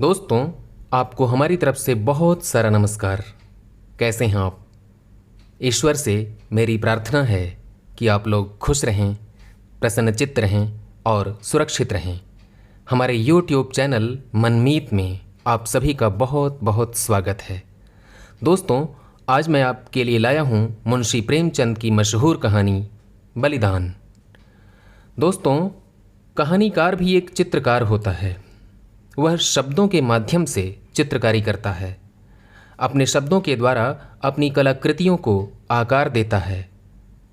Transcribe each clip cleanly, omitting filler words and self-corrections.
दोस्तों, आपको हमारी तरफ से बहुत सारा नमस्कार। कैसे हैं आप? ईश्वर से मेरी प्रार्थना है कि आप लोग खुश रहें, प्रसन्नचित्त रहें और सुरक्षित रहें। हमारे YouTube चैनल मनमीत में आप सभी का बहुत बहुत स्वागत है। दोस्तों, आज मैं आपके लिए लाया हूँ मुंशी प्रेमचंद की मशहूर कहानी बलिदान। दोस्तों, कहानीकार भी एक चित्रकार होता है। वह शब्दों के माध्यम से चित्रकारी करता है, अपने शब्दों के द्वारा अपनी कलाकृतियों को आकार देता है।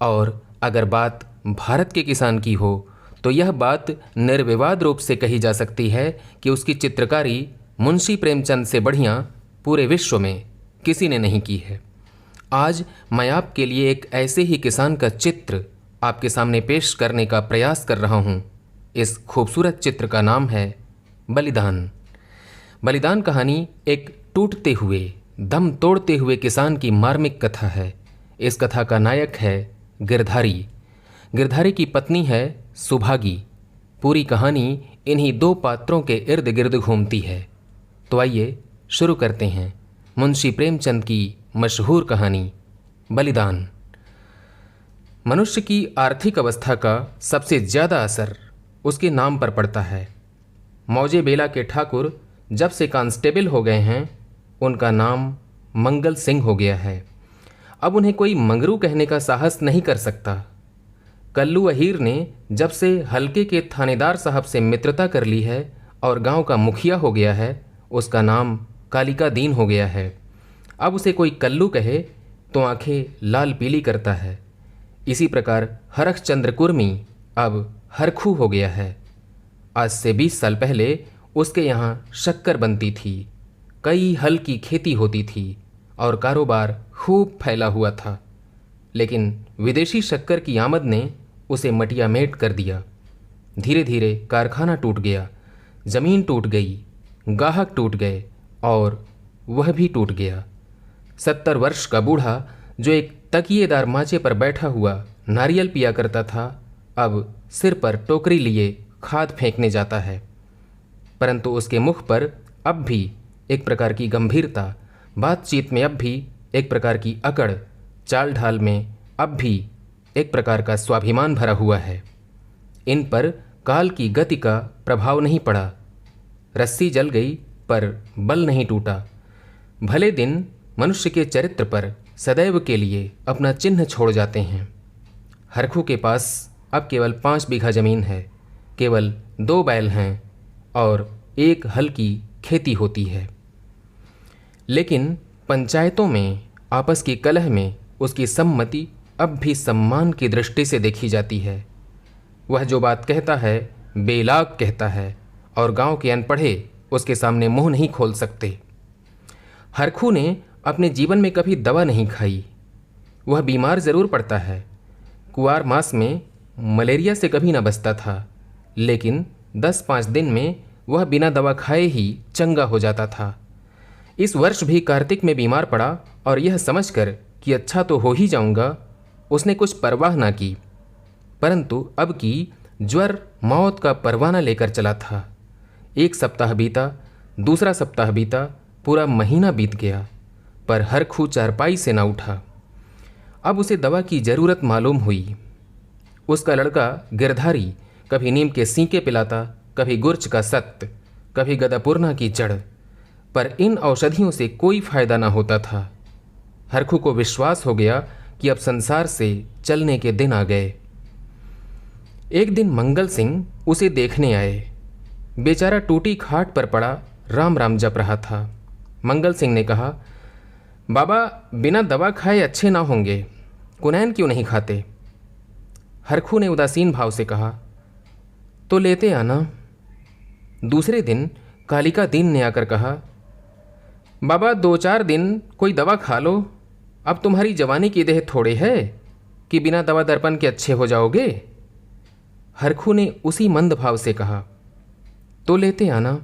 और अगर बात भारत के किसान की हो तो यह बात निर्विवाद रूप से कही जा सकती है कि उसकी चित्रकारी मुंशी प्रेमचंद से बढ़िया पूरे विश्व में किसी ने नहीं की है। आज मैं आपके लिए एक ऐसे ही किसान का चित्र आपके सामने पेश करने का प्रयास कर रहा हूँ। इस खूबसूरत चित्र का नाम है बलिदान। बलिदान कहानी एक टूटते हुए, दम तोड़ते हुए किसान की मार्मिक कथा है। इस कथा का नायक है गिरधारी। गिरधारी की पत्नी है सुभागी। पूरी कहानी इन्हीं दो पात्रों के इर्द गिर्द घूमती है। तो आइए शुरू करते हैं मुंशी प्रेमचंद की मशहूर कहानी बलिदान। मनुष्य की आर्थिक अवस्था का सबसे ज़्यादा असर उसके नाम पर पड़ता है। मौजे बेला के ठाकुर जब से कांस्टेबल हो गए हैं, उनका नाम मंगल सिंह हो गया है। अब उन्हें कोई मंगरू कहने का साहस नहीं कर सकता। कल्लू अहीर ने जब से हल्के के थानेदार साहब से मित्रता कर ली है और गांव का मुखिया हो गया है, उसका नाम कालिका दीन हो गया है। अब उसे कोई कल्लू कहे तो आंखें लाल पीली करता है। इसी प्रकार हरखचंद्र कुर्मी अब हरखू हो गया है। आज से 20 साल पहले उसके यहाँ शक्कर बनती थी, कई हल की खेती होती थी और कारोबार खूब फैला हुआ था। लेकिन विदेशी शक्कर की आमद ने उसे मटियामेट कर दिया। धीरे धीरे कारखाना टूट गया, ज़मीन टूट गई, गाहक टूट गए और वह भी टूट गया। 70 वर्ष का बूढ़ा जो एक तकिएदार माचे पर बैठा हुआ नारियल पिया करता था, अब सिर पर टोकरी लिए खाद फेंकने जाता है। परंतु उसके मुख पर अब भी एक प्रकार की गंभीरता, बातचीत में अब भी एक प्रकार की अकड़, चाल ढाल में अब भी एक प्रकार का स्वाभिमान भरा हुआ है। इन पर काल की गति का प्रभाव नहीं पड़ा। रस्सी जल गई पर बल नहीं टूटा। भले दिन मनुष्य के चरित्र पर सदैव के लिए अपना चिन्ह छोड़ जाते हैं। हरखू के पास अब केवल 5 बीघा जमीन है, केवल 2 बैल हैं और 1 हल की खेती होती है। लेकिन पंचायतों में आपस की कलह में उसकी सम्मति अब भी सम्मान की दृष्टि से देखी जाती है। वह जो बात कहता है बेलाग कहता है और गांव के अनपढ़े उसके सामने मुंह नहीं खोल सकते। हरखू ने अपने जीवन में कभी दवा नहीं खाई। वह बीमार ज़रूर पड़ता है। कुआर मास में मलेरिया से कभी न बचता था, लेकिन 10-5 दिन में वह बिना दवा खाए ही चंगा हो जाता था। इस वर्ष भी कार्तिक में बीमार पड़ा और यह समझकर कि अच्छा तो हो ही जाऊंगा, उसने कुछ परवाह ना की। परंतु अब की ज्वर मौत का परवाना लेकर चला था। 1 सप्ताह बीता, दूसरा सप्ताह बीता, पूरा महीना बीत गया, पर हरखू चारपाई से ना उठा। अब उसे दवा की ज़रूरत मालूम हुई। उसका लड़का गिरधारी कभी नीम के सींके पिलाता, कभी गुर्च का सत्त, कभी गदापुरना की जड़, पर इन औषधियों से कोई फायदा ना होता था। हरखू को विश्वास हो गया कि अब संसार से चलने के दिन आ गए। एक दिन मंगल सिंह उसे देखने आए। बेचारा टूटी खाट पर पड़ा राम राम जप रहा था। मंगल सिंह ने कहा, बाबा बिना दवा खाए अच्छे ना होंगे, कुनैन क्यों नहीं खाते? हरखू ने उदासीन भाव से कहा, तो लेते आना। दूसरे दिन कालिका दीन ने आकर कहा, बाबा 2-4 दिन कोई दवा खा लो, अब तुम्हारी जवानी की देह थोड़े है कि बिना दवा दर्पण के अच्छे हो जाओगे। हरखू ने उसी मंद भाव से कहा, तो लेते आना,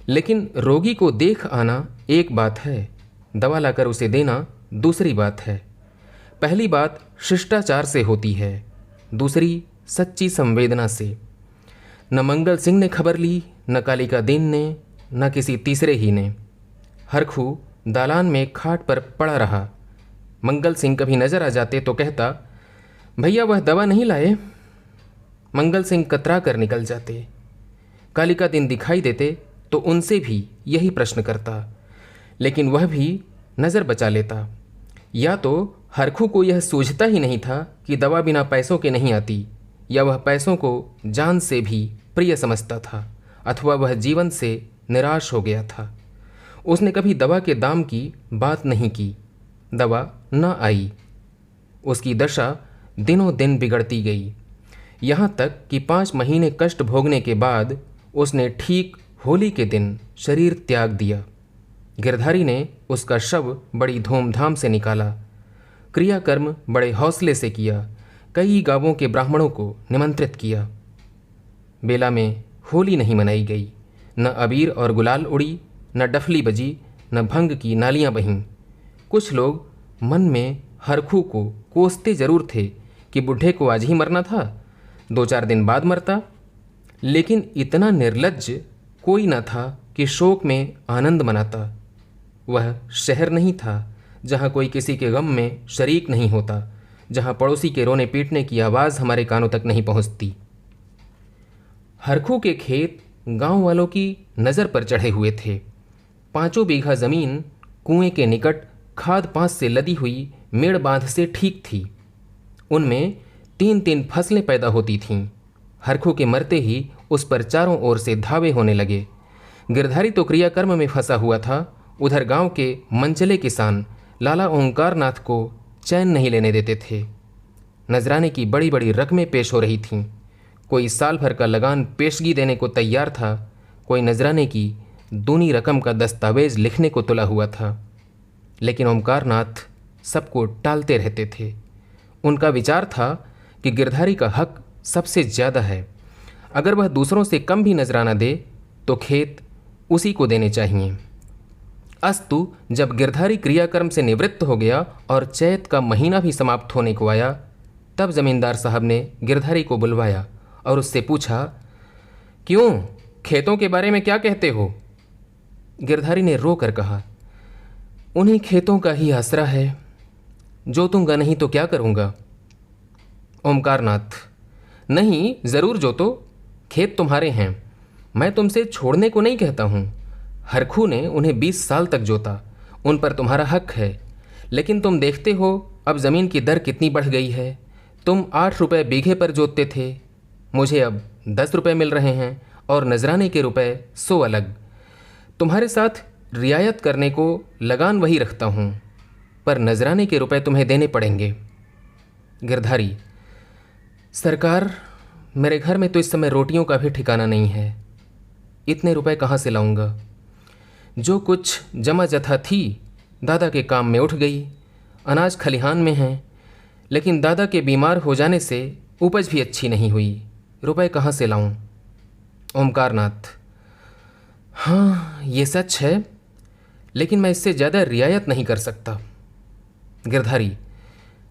लेकिन रोगी को देख आना एक बात है, दवा लाकर उसे देना दूसरी बात है। पहली बात शिष्टाचार से होती है, दूसरी सच्ची संवेदना से। न मंगल सिंह ने खबर ली, न कालिका दीन ने, न किसी तीसरे ही ने। हरखू दालान में खाट पर पड़ा रहा। मंगल सिंह कभी नजर आ जाते तो कहता, भैया वह दवा नहीं लाए। मंगल सिंह कतरा कर निकल जाते। कालिका दिन दिखाई देते तो उनसे भी यही प्रश्न करता, लेकिन वह भी नज़र बचा लेता। या तो हरखू को यह सूझता ही नहीं था कि दवा बिना पैसों के नहीं आती, या वह पैसों को जान से भी प्रिय समझता था, अथवा वह जीवन से निराश हो गया था। उसने कभी दवा के दाम की बात नहीं की। दवा न आई। उसकी दशा दिनों दिन बिगड़ती गई, यहाँ तक कि 5 महीने कष्ट भोगने के बाद उसने ठीक होली के दिन शरीर त्याग दिया। गिरधारी ने उसका शव बड़ी धूमधाम से निकाला। क्रियाकर्म बड़े हौसले से किया। कई गांवों के ब्राह्मणों को निमंत्रित किया। बेला में होली नहीं मनाई गई। न अबीर और गुलाल उड़ी, न डफली बजी, न भंग की नालियां बहीं। कुछ लोग मन में हरखू को कोसते जरूर थे कि बुढ़े को आज ही मरना था, 2-4 दिन बाद मरता, लेकिन इतना निर्लज्ज कोई न था कि शोक में आनंद मनाता। वह शहर नहीं था जहाँ कोई किसी के गम में शरीक नहीं होता, जहाँ पड़ोसी के रोने पीटने की आवाज़ हमारे कानों तक नहीं पहुँचती। हरखू के खेत गांव वालों की नज़र पर चढ़े हुए थे। 5 बीघा ज़मीन कुएं के निकट खाद पांच से लदी हुई मेड़ बांध से ठीक थी। उनमें 3-3 फसलें पैदा होती थीं। हरखू के मरते ही उस पर चारों ओर से धावे होने लगे। गिरधारी तो क्रियाकर्म में फंसा हुआ था। उधर गांव के मंचले किसान लाला ओंकार नाथ को चैन नहीं लेने देते थे। नजराने की बड़ी बड़ी रकमें पेश हो रही थीं। कोई साल भर का लगान पेशगी देने को तैयार था, कोई नजराने की दूनी रकम का दस्तावेज लिखने को तुला हुआ था। लेकिन ओंकार नाथ सबको टालते रहते थे। उनका विचार था कि गिरधारी का हक सबसे ज़्यादा है। अगर वह दूसरों से कम भी नजराना दे तो खेत उसी को देने चाहिए। अस्तु जब गिरधारी क्रियाकर्म से निवृत्त हो गया और चैत का महीना भी समाप्त होने को आया, तब जमींदार साहब ने गिरधारी को बुलवाया और उससे पूछा, क्यों, खेतों के बारे में क्या कहते हो? गिरधारी ने रो कर कहा, उन्हीं खेतों का ही आसरा है, जोतूंगा नहीं तो क्या करूंगा। ओमकार नाथ, नहीं, ज़रूर जोतो, खेत तुम्हारे हैं, मैं तुमसे छोड़ने को नहीं कहता हूँ। हरखू ने उन्हें 20 साल तक जोता, उन पर तुम्हारा हक है। लेकिन तुम देखते हो अब ज़मीन की दर कितनी बढ़ गई है। तुम 8 रुपये बीघे पर जोतते थे, मुझे अब 10 रुपये मिल रहे हैं, और नजराने के रुपए 100 अलग। तुम्हारे साथ रियायत करने को लगान वही रखता हूँ, पर नजराने के रुपए तुम्हें देने पड़ेंगे। गिरधारी, सरकार, मेरे घर में तो इस समय रोटियों का भी ठिकाना नहीं है, इतने रुपए कहाँ से लाऊंगा? जो कुछ जमा जथा थी दादा के काम में उठ गई। अनाज खलिहान में है, लेकिन दादा के बीमार हो जाने से उपज भी अच्छी नहीं हुई, रुपए कहाँ से लाऊं? ओमकार नाथ, हाँ ये सच है, लेकिन मैं इससे ज़्यादा रियायत नहीं कर सकता। गिरधारी,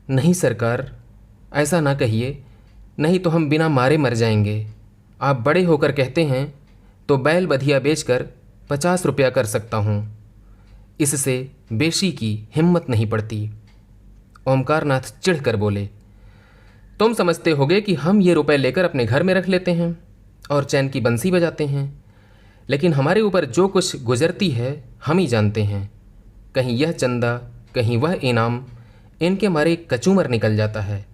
नहीं सरकार, ऐसा ना कहिए, नहीं तो हम बिना मारे मर जाएंगे। आप बड़े होकर कहते हैं तो बैल बधिया बेचकर 50 रुपया कर सकता हूँ, इससे बेशी की हिम्मत नहीं पड़ती। ओमकार नाथ चिढ़ कर बोले, तुम समझते होगे कि हम ये रुपए लेकर अपने घर में रख लेते हैं और चैन की बंसी बजाते हैं, लेकिन हमारे ऊपर जो कुछ गुजरती है हम ही जानते हैं। कहीं यह चंदा, कहीं वह इनाम, इनके मारे कचूमर निकल जाता है।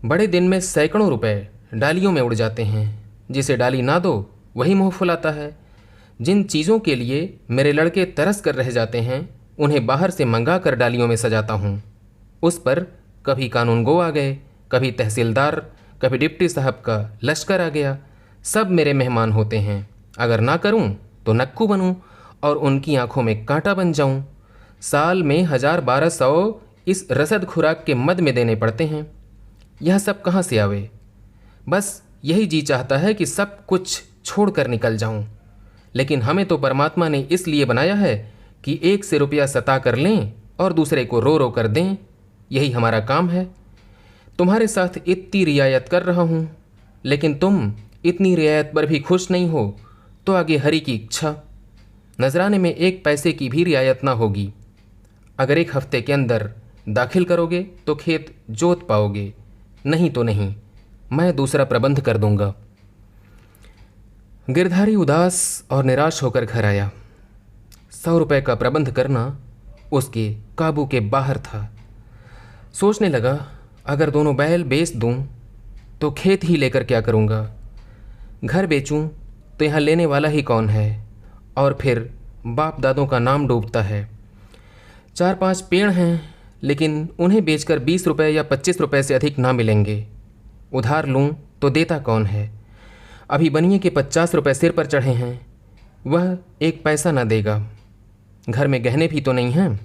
बड़े दिन में सैकड़ों रुपए डालियों में उड़ जाते हैं। जिसे डाली ना दो वही मुँह फुलाता है। जिन चीज़ों के लिए मेरे लड़के तरस कर रह जाते हैं, उन्हें बाहर से मंगा कर डालियों में सजाता हूँ। उस पर कभी कानूनगो आ गए, कभी तहसीलदार, कभी डिप्टी साहब का लश्कर आ गया। सब मेरे मेहमान होते हैं। अगर ना करूं तो नक्कू बनूं और उनकी आंखों में कांटा बन जाऊं। साल में 1000-1200 इस रसद खुराक के मद में देने पड़ते हैं। यह सब कहाँ से आवे? बस यही जी चाहता है कि सब कुछ छोड़ कर निकल जाऊं। लेकिन हमें तो परमात्मा ने इसलिए बनाया है कि एक से रुपया सता कर लें और दूसरे को रो रो कर दें। यही हमारा काम है। तुम्हारे साथ इतनी रियायत कर रहा हूँ, लेकिन तुम इतनी रियायत पर भी खुश नहीं हो, तो आगे हरि की इच्छा। नजराने में 1 पैसे की भी रियायत ना होगी। अगर 1 हफ्ते के अंदर दाखिल करोगे तो खेत जोत पाओगे, नहीं तो नहीं, मैं दूसरा प्रबंध कर दूंगा। गिरधारी उदास और निराश होकर घर आया। 100 रुपये का प्रबंध करना उसके काबू के बाहर था। सोचने लगा, अगर दोनों बैल बेच दूं तो खेत ही लेकर क्या करूंगा। घर बेचूं तो यहाँ लेने वाला ही कौन है, और फिर बाप दादों का नाम डूबता है। 4-5 पेड़ हैं, लेकिन उन्हें बेचकर 20 रुपये या 25 रुपये से अधिक ना मिलेंगे। उधार लूं तो देता कौन है। अभी बनिए के 50 रुपये सिर पर चढ़े हैं, वह 1 पैसा ना देगा। घर में गहने भी तो नहीं हैं,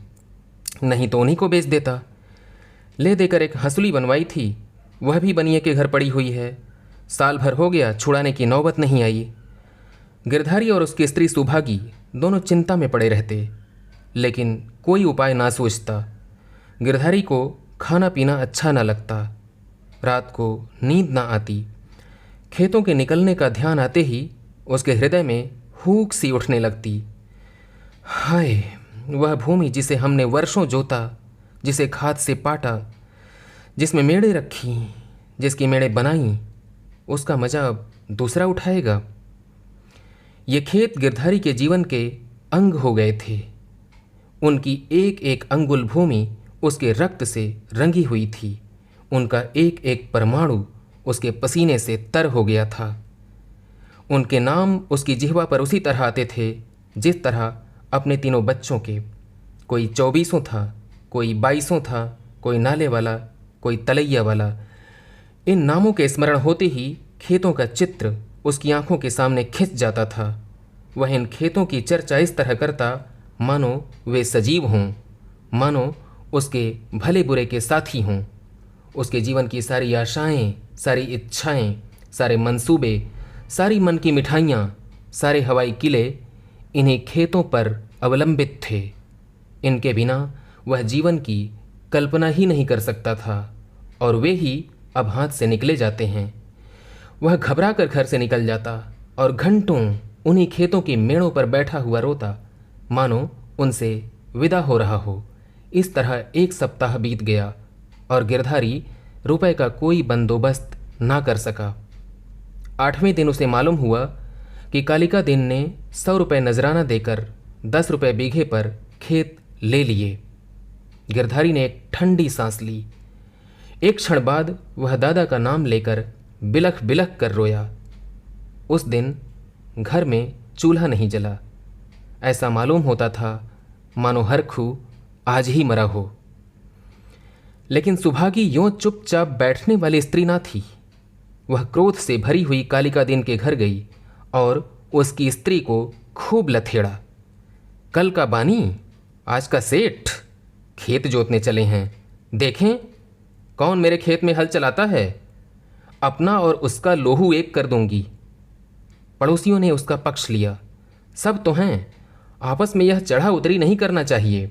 नहीं तो उन्हीं को बेच देता। ले देकर एक हंसुली बनवाई थी, वह भी बनिए के घर पड़ी हुई है। साल भर हो गया, छुड़ाने की नौबत नहीं आई। गिरधारी और उसकी स्त्री सुभागी दोनों चिंता में पड़े रहते, लेकिन कोई उपाय ना सोचता। गिरधारी को खाना पीना अच्छा ना लगता, रात को नींद ना आती। खेतों के निकलने का ध्यान आते ही उसके हृदय में हूक सी उठने लगती। हाय, वह भूमि जिसे हमने वर्षों जोता, जिसे खाद से पाटा, जिसमें मेड़े रखी, जिसकी मेड़े बनाई, उसका मजा अब दूसरा उठाएगा। ये खेत गिरधारी के जीवन के अंग हो गए थे। उनकी एक एक अंगुल भूमि उसके रक्त से रंगी हुई थी। उनका एक एक परमाणु उसके पसीने से तर हो गया था। उनके नाम उसकी जिह्वा पर उसी तरह आते थे जिस तरह अपने तीनों बच्चों के। कोई 24 था, कोई 22 था, कोई नाले वाला, कोई तलैया वाला। इन नामों के स्मरण होते ही खेतों का चित्र उसकी आंखों के सामने खिंच जाता था। वह इन खेतों की चर्चा इस तरह करता मानो वे सजीव हों, मानो उसके भले बुरे के साथी हों। उसके जीवन की सारी आशाएं, सारी इच्छाएं, सारे मंसूबे, सारी मन की मिठाइयाँ, सारे हवाई किले इन्हीं खेतों पर अवलंबित थे। इनके बिना वह जीवन की कल्पना ही नहीं कर सकता था, और वे ही अब हाथ से निकले जाते हैं। वह घबरा कर घर से निकल जाता और घंटों उन्हीं खेतों की मेड़ों पर बैठा हुआ रोता, मानो उनसे विदा हो रहा हो। इस तरह 1 सप्ताह बीत गया और गिरधारी रुपए का कोई बंदोबस्त ना कर सका। 8वें दिन उसे मालूम हुआ कि कालिका दिन ने 100 रुपये नजराना देकर 10 रुपये बीघे पर खेत ले लिए। गिरधारी ने एक ठंडी सांस ली। एक क्षण बाद वह दादा का नाम लेकर बिलख बिलख कर रोया। उस दिन घर में चूल्हा नहीं जला। ऐसा मालूम होता था मानो हर खू आज ही मरा हो। लेकिन सुभागी यों चुपचाप बैठने वाली स्त्री ना थी। वह क्रोध से भरी हुई कालिका दिन के घर गई और उसकी स्त्री को खूब लथेड़ा। कल का बानी, आज का सेठ, खेत जोतने चले हैं। देखें कौन मेरे खेत में हल चलाता है। अपना और उसका लोहू एक कर दूंगी। पड़ोसियों ने उसका पक्ष लिया। सब तो हैं, आपस में यह चढ़ा उतरी नहीं करना चाहिए।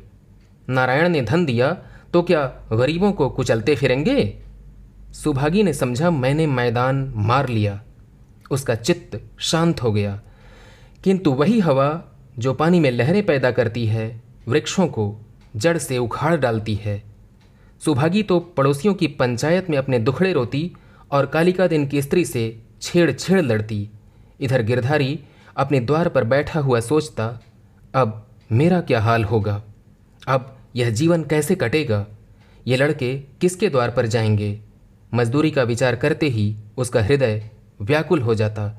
नारायण ने धन दिया तो क्या गरीबों को कुचलते फिरेंगे। सुभागी ने समझा मैंने मैदान मार लिया। उसका चित्त शांत हो गया। किंतु वही हवा जो पानी में लहरें पैदा करती है, वृक्षों को जड़ से उखाड़ डालती है। सुभागी तो पड़ोसियों की पंचायत में अपने दुखड़े रोती और कालिका दिन की स्त्री से छेड़ लड़ती। इधर गिरधारी अपने द्वार पर बैठा हुआ सोचता, अब मेरा क्या हाल होगा, अब यह जीवन कैसे कटेगा, ये लड़के किसके द्वार पर जाएंगे। मजदूरी का विचार करते ही उसका हृदय व्याकुल हो जाता।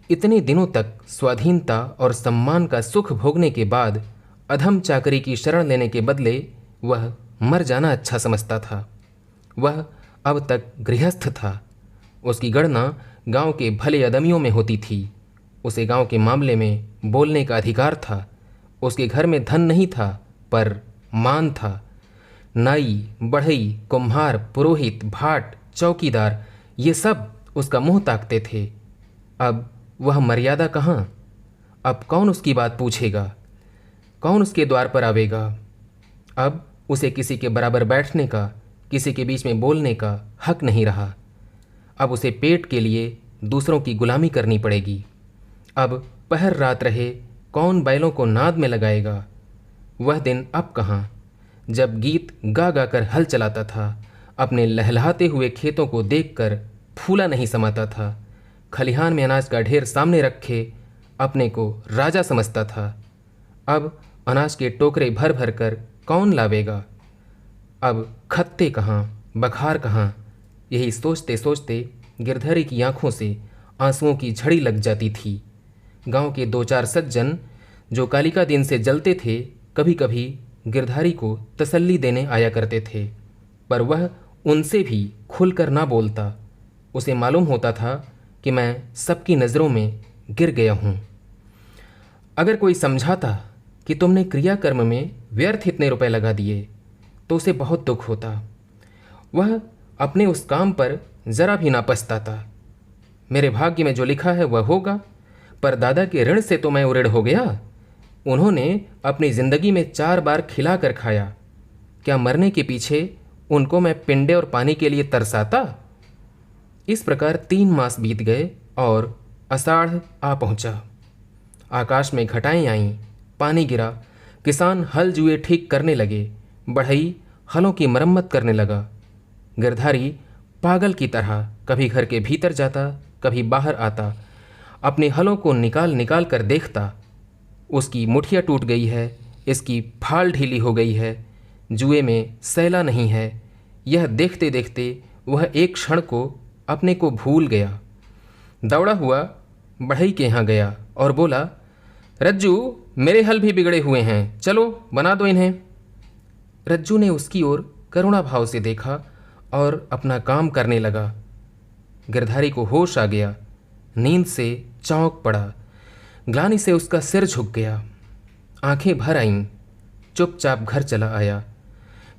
इतने दिनों तक स्वाधीनता और सम्मान का सुख भोगने के बाद अधम चाकरी की शरण लेने के बदले वह मर जाना अच्छा समझता था। वह अब तक गृहस्थ था। उसकी गणना गांव के भले आदमियों में होती थी। उसे गांव के मामले में बोलने का अधिकार था। उसके घर में धन नहीं था, पर मान था। नाई, बढ़ई, कुम्हार, पुरोहित, भाट, चौकीदार, ये सब उसका मुंह ताकते थे। अब वह मर्यादा कहाँ। अब कौन उसकी बात पूछेगा, कौन उसके द्वार पर आवेगा। अब उसे किसी के बराबर बैठने का, किसी के बीच में बोलने का हक नहीं रहा। अब उसे पेट के लिए दूसरों की गुलामी करनी पड़ेगी। अब पहर रात रहे कौन बैलों को नाद में लगाएगा। वह दिन अब कहाँ, जब गीत गा गा कर हल चलाता था, अपने लहलहाते हुए खेतों को देखकर फूला नहीं समाता था, खलिहान में अनाज का ढेर सामने रखे अपने को राजा समझता था। अब अनाज के टोकरे भर भर कर कौन लावेगा। अब खत्ते कहाँ, बखार कहाँ, यही सोचते सोचते गिरधरी की आंखों से आंसुओं की झड़ी लग जाती थी। गांव के 2-4 सज्जन जो कालिका दिन से जलते थे, कभी कभी गिरधारी को तसल्ली देने आया करते थे, पर वह उनसे भी खुलकर ना बोलता। उसे मालूम होता था कि मैं सबकी नज़रों में गिर गया हूँ। अगर कोई समझाता कि तुमने क्रियाकर्म में व्यर्थ इतने रुपए लगा दिए तो उसे बहुत दुख होता। वह अपने उस काम पर ज़रा भी ना पछताता। मेरे भाग्य में जो लिखा है वह होगा, पर दादा के ऋण से तो मैं उऋण हो गया। उन्होंने अपनी ज़िंदगी में 4 बार खिला कर खाया, क्या मरने के पीछे उनको मैं पिंडे और पानी के लिए तरसाता। इस प्रकार 3 मास बीत गए और आषाढ़ आ पहुंचा। आकाश में घटाएं आईं, पानी गिरा, किसान हल जुए ठीक करने लगे, बढ़ई हलों की मरम्मत करने लगा। गिरधारी पागल की तरह कभी घर के भीतर जाता, कभी बाहर आता, अपने हलों को निकाल निकाल कर देखता। उसकी मुठिया टूट गई है, इसकी फाल ढीली हो गई है, जुए में सैला नहीं है। यह देखते देखते वह एक क्षण को अपने को भूल गया। दौड़ा हुआ बढ़ई के यहाँ गया और बोला, रज्जू, मेरे हल भी बिगड़े हुए हैं, चलो बना दो इन्हें। रज्जू ने उसकी ओर करुणा भाव से देखा और अपना काम करने लगा। गिरधारी को होश आ गया, नींद से चौंक पड़ा, ग्लानि से उसका सिर झुक गया, आंखें भर आईं, चुपचाप घर चला आया।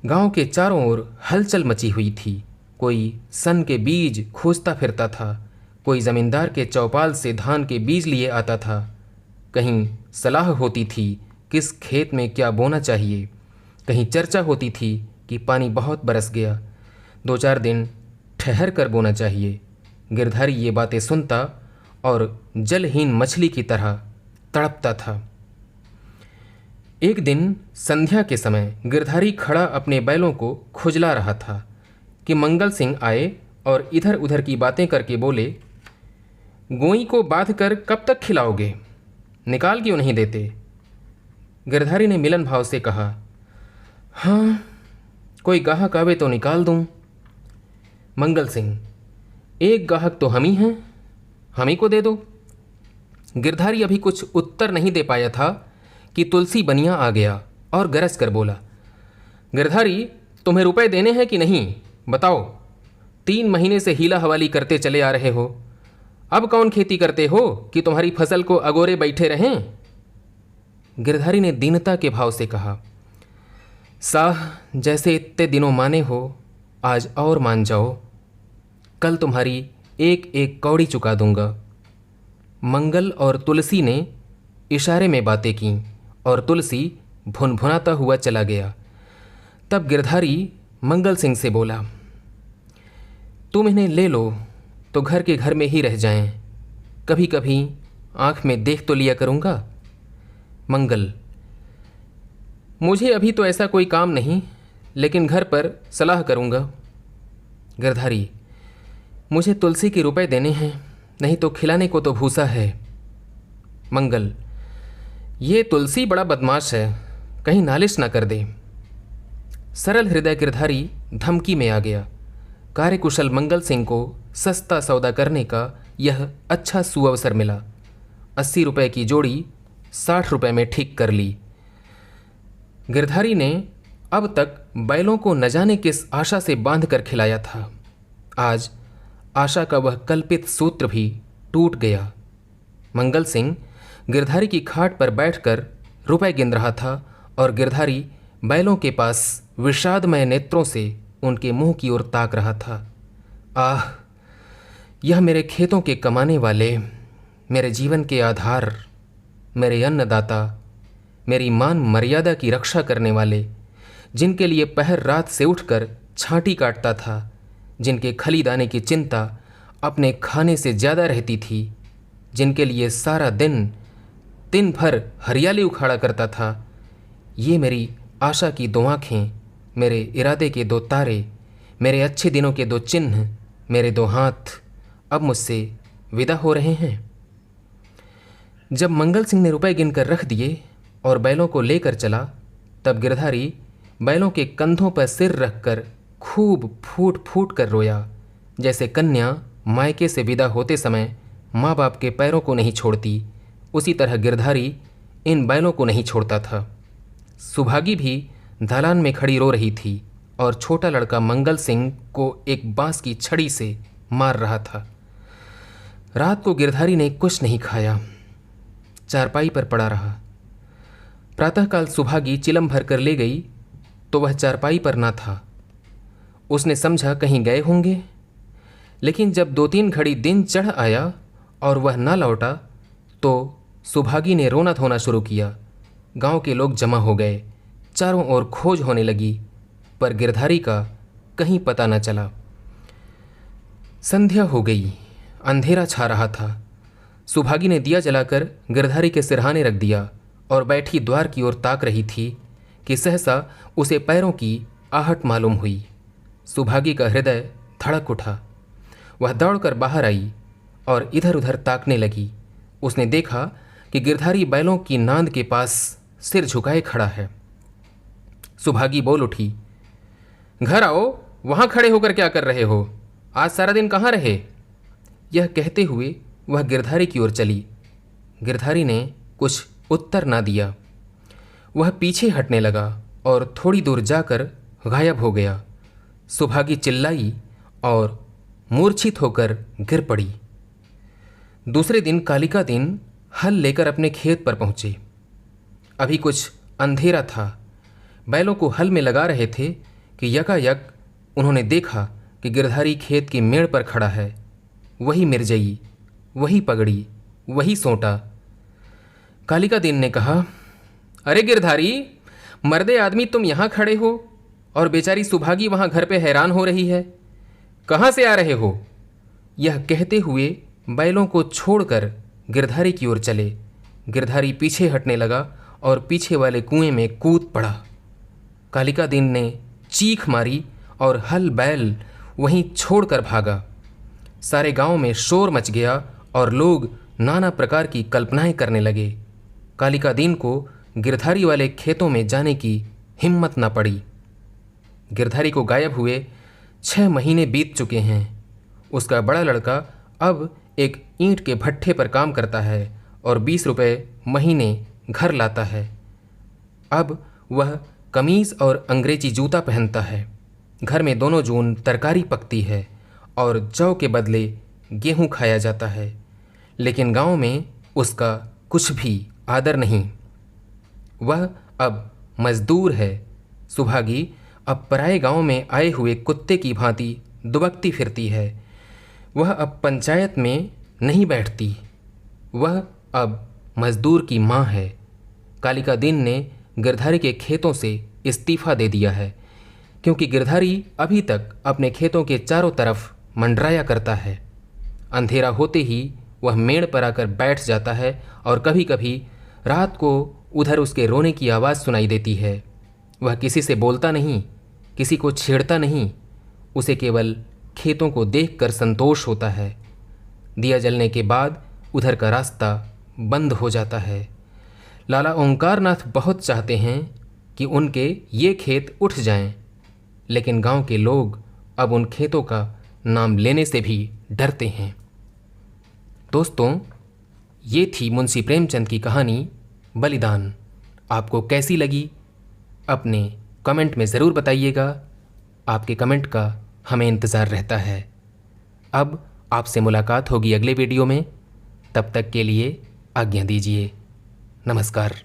गांव के चारों ओर हलचल मची हुई थी। कोई सन के बीज खोजता फिरता था, कोई ज़मींदार के चौपाल से धान के बीज लिए आता था। कहीं सलाह होती थी किस खेत में क्या बोना चाहिए, कहीं चर्चा होती थी कि पानी बहुत बरस गया, 2-4 दिन ठहर कर बोना चाहिए। गिरधारी ये बातें सुनता और जलहीन मछली की तरह तड़पता था। एक दिन संध्या के समय गिरधारी खड़ा अपने बैलों को खुजला रहा था कि मंगल सिंह आए और इधर उधर की बातें करके बोले, गोई को बांध कर कब तक खिलाओगे, निकाल क्यों नहीं देते। गिरधारी ने मिलन भाव से कहा, हाँ, कोई गाहक आवे तो निकाल दूं। मंगल सिंह, एक गाहक तो हम ही हैं, हम ही को दे दो। गिरधारी अभी कुछ उत्तर नहीं दे पाया था कि तुलसी बनिया आ गया और गरज कर बोला, गिरधारी, तुम्हें रुपए देने हैं कि नहीं, बताओ। 3 महीने से हीला हवाली करते चले आ रहे हो, अब कौन खेती करते हो कि तुम्हारी फसल को अगोरे बैठे रहें। गिरधारी ने दीनता के भाव से कहा, साह, जैसे इतने दिनों माने हो, आज और मान जाओ, कल तुम्हारी एक एक कौड़ी चुका दूंगा। मंगल और तुलसी ने इशारे में बातें की और तुलसी भुनभुनाता हुआ चला गया। तब गिरधारी मंगल सिंह से बोला, तुम इन्हें ले लो तो घर के घर में ही रह जाएं, कभी कभी आँख में देख तो लिया करूँगा। मंगल, मुझे अभी तो ऐसा कोई काम नहीं, लेकिन घर पर सलाह करूँगा। गिरधारी, मुझे तुलसी के रुपए देने हैं, नहीं तो खिलाने को तो भूसा है। मंगल, ये तुलसी बड़ा बदमाश है, कहीं नालिश ना कर दे। सरल हृदय गिरधारी धमकी में आ गया। कार्यकुशल मंगल सिंह को सस्ता सौदा करने का यह अच्छा सुअवसर मिला। 80 रुपये की जोड़ी 60 रुपये में ठीक कर ली। गिरधारी ने अब तक बैलों को न जाने किस आशा से बांध कर खिलाया था। आज आशा का वह कल्पित सूत्र भी टूट गया। मंगल सिंह गिरधारी की खाट पर बैठकर रुपए गिन रहा था और गिरधारी बैलों के पास विषादमय नेत्रों से उनके मुंह की ओर ताक रहा था। आह, यह मेरे खेतों के कमाने वाले, मेरे जीवन के आधार, मेरे अन्नदाता, मेरी मान मर्यादा की रक्षा करने वाले, जिनके लिए पहर रात से उठकर छांटी काटता था, जिनके खली दाने की चिंता अपने खाने से ज़्यादा रहती थी, जिनके लिए सारा दिन दिन भर हरियाली उखाड़ा करता था। ये मेरी आशा की दो आँखें, मेरे इरादे के दो तारे, मेरे अच्छे दिनों के दो चिन्ह, मेरे दो हाथ अब मुझसे विदा हो रहे हैं। जब मंगल सिंह ने रुपए गिनकर रख दिए और बैलों को लेकर चला, तब गिरधारी बैलों के कंधों पर सिर रखकर खूब फूट फूट कर रोया, जैसे कन्या मायके से विदा होते समय माँ बाप के पैरों को नहीं छोड़ती, उसी तरह गिरधारी इन बैलों को नहीं छोड़ता था। सुभागी भी दालान में खड़ी रो रही थी और छोटा लड़का मंगल सिंह को एक बांस की छड़ी से मार रहा था। रात को गिरधारी ने कुछ नहीं खाया, चारपाई पर पड़ा रहा। प्रातःकाल सुभागी चिलम भर कर ले गई तो वह चारपाई पर ना था। उसने समझा कहीं गए होंगे, लेकिन जब 2-3 घड़ी दिन चढ़ आया और वह ना लौटा तो सुभागी ने रोना धोना शुरू किया। गांव के लोग जमा हो गए, चारों ओर खोज होने लगी, पर गिरधारी का कहीं पता न चला। संध्या हो गई, अंधेरा छा रहा था। सुभागी ने दिया जलाकर गिरधारी के सिरहाने रख दिया और बैठी द्वार की ओर ताक रही थी कि सहसा उसे पैरों की आहट मालूम हुई। सुभागी का हृदय धड़क उठा। वह दौड़कर बाहर आई और इधर उधर ताकने लगी। उसने देखा कि गिरधारी बैलों की नांद के पास सिर झुकाए खड़ा है। सुभागी बोल उठी, घर आओ, वहाँ खड़े होकर क्या कर रहे हो? आज सारा दिन कहाँ रहे? यह कहते हुए वह गिरधारी की ओर चली। गिरधारी ने कुछ उत्तर ना दिया। वह पीछे हटने लगा और थोड़ी दूर जाकर गायब हो गया। सुभागी चिल्लाई और मूर्छित होकर गिर पड़ी। दूसरे दिन कालिका दिन हल लेकर अपने खेत पर पहुँचे। अभी कुछ अंधेरा था। बैलों को हल में लगा रहे थे कि यकायक उन्होंने देखा कि गिरधारी खेत की मेड़ पर खड़ा है। वही मिर्जई, वही पगड़ी, वही सोंटा। कालिका दिन ने कहा, अरे गिरधारी, मर्दे आदमी तुम यहाँ खड़े हो और बेचारी सुभागी वहाँ घर पे हैरान हो रही है, कहाँ से आ रहे हो? यह कहते हुए बैलों को छोड़कर गिरधारी की ओर चले। गिरधारी पीछे हटने लगा और पीछे वाले कुएं में कूद पड़ा। कालिका दिन ने चीख मारी और हल बैल वहीं छोड़कर भागा। सारे गांव में शोर मच गया और लोग नाना प्रकार की कल्पनाएं करने लगे। कालिका दिन को गिरधारी वाले खेतों में जाने की हिम्मत न पड़ी। गिरधारी को गायब हुए 6 महीने बीत चुके हैं। उसका बड़ा लड़का अब एक ईंट के भट्ठे पर काम करता है और 20 रुपये महीने घर लाता है। अब वह कमीज़ और अंग्रेजी जूता पहनता है। घर में दोनों जून तरकारी पकती है और जौ के बदले गेहूं खाया जाता है, लेकिन गांव में उसका कुछ भी आदर नहीं। वह अब मजदूर है। सुभागी अब पराए गांव में आए हुए कुत्ते की भांति दुबकती फिरती है। वह अब पंचायत में नहीं बैठती। वह अब मजदूर की माँ है। कालिका दिन ने गिरधारी के खेतों से इस्तीफ़ा दे दिया है, क्योंकि गिरधारी अभी तक अपने खेतों के चारों तरफ मंडराया करता है। अंधेरा होते ही वह मेड़ पर आकर बैठ जाता है और कभी कभी रात को उधर उसके रोने की आवाज़ सुनाई देती है। वह किसी से बोलता नहीं, किसी को छेड़ता नहीं। उसे केवल खेतों को देखकर संतोष होता है। दिया जलने के बाद उधर का रास्ता बंद हो जाता है। लाला ओंकारनाथ बहुत चाहते हैं कि उनके ये खेत उठ जाएं, लेकिन गांव के लोग अब उन खेतों का नाम लेने से भी डरते हैं। दोस्तों, ये थी मुंशी प्रेमचंद की कहानी बलिदान। आपको कैसी लगी अपने कमेंट में ज़रूर बताइएगा। आपके कमेंट का हमें इंतज़ार रहता है। अब आपसे मुलाकात होगी अगले वीडियो में। तब तक के लिए आज्ञा दीजिए। नमस्कार।